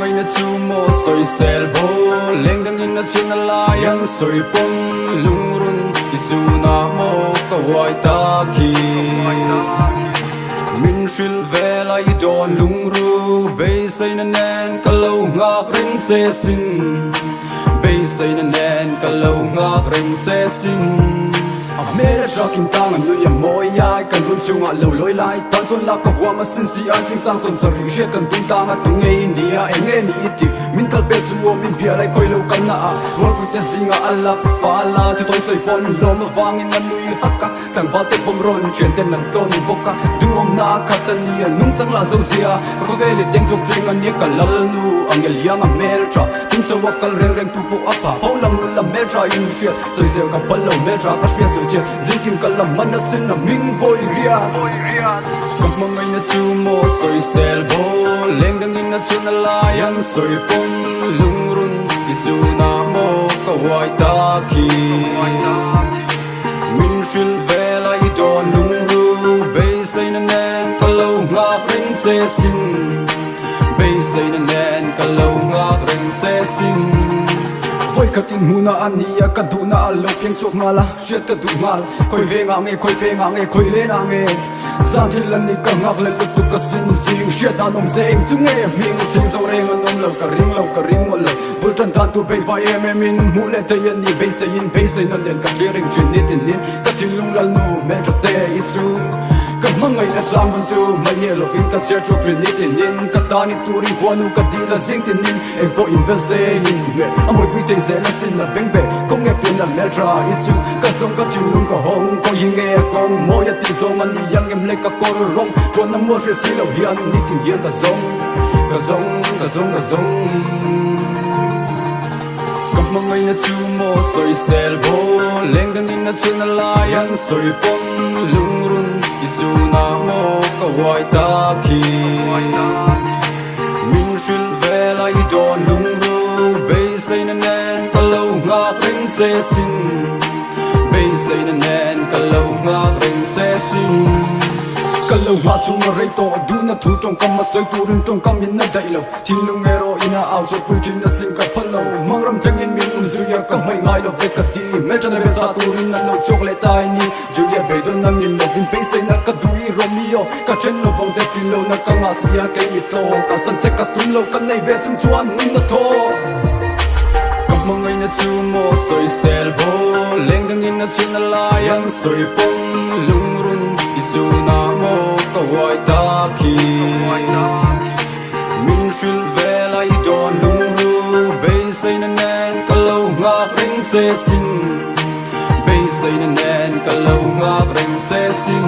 ngay na chu mo soi sel bo leng dang in na chu na layan soi pon lung run isu na mo ka wai ta ki min shil vela I don lung ru be sai na nen ka lo ngak ring se sin be sai na nen ka lo ngak ring se sin Mera jokin tang nu ya moi ai kan run sunga lo loi lai tan chon la ka wa ma sin si ai sing sang son sari she kan tung tang a tung ei ni a enge ni iti min kal pe su wo min bia lai koi lo kan na a wor ku te singa alla fa la tu toi sai pon lo ma wang in na nui hakka tang va te pom ron chen ten nan ton boka du om na ka ta ni a nung chang la zo sia ko ve le teng chok cheng an ye ka lal nu angel yang a mel tra tung so wa kal reng reng tu po apa pau lam nu la mel tra in she so zel ka pal lo mel tra ka she so Zikin kalam mana sin na ming boy riat Kap mga na chu mo soy selbo Leng dang in na chu na layan soy pon lung run Isu na mo kawai taki Min shil vela I don lung ru Bay say na nen kalaw ngak rin se sin Bay say na nen kalaw ngak rin se sin Khoi khat in huna ania ka du na lo piang chok mala shet ka du mal khoi he nga nge khoi pe nga nge khoi le na nge zan til an ni ka ngak le lu tu ka sin sing shet an om zeng tu nge ming sing zo reng an om lo ka ring mo lo bul tan tan tu pe vai em min mu le te yan ni be se in pe se nan den ka clearing chin ni tin ni ka tin lung lal nu me tra te I chu ka mangai na chang bun chu mai ye lo in ka cher chu trin ni tin nin ka ta ni tu ring kwa nu ka di la zing tin nin e po in bel se in me amoi pi te ze na sin na beng be kong e pin na me tra I chu ka song ka tin lung ka hong ko yin e kong mo ya ti zo man ni yang em le ka kor rong chon na mo she si lo hian ni tin hian ka zong Kap mga na chu mo soy selbo leng dang in na chu na layan soy pon lung run isu na mo kawai taki min shil vela I don lung ru bay say na nen kalaw ngak ring se sin bay say na nen kalaw ngak ring se sin Kalau ma chu ma rei to du na thu trong kam ma soi tu rin trong kam in na dai lo tin lung ero ina out so pu chin na sing ka palo mangram jang in min zu ya ka mai ngai lo pe ka ti me chan be cha tu rin na lo chok le tai ni julia be don na min lo vin pe sai na ka dui romeo ka chen lo bong je tin lo na ka ma sia ke mi to ka san che ka tun lo ka nei ve chung chuan ning na tho Kap mga na chu mo soi selbo leng dang in na chu na layan soi pon lung run isu na mo kawai taki min shil vela I don lung ru bay say na nen kalaw ngak ring se sin bay say na nen kalaw ngak ring se sin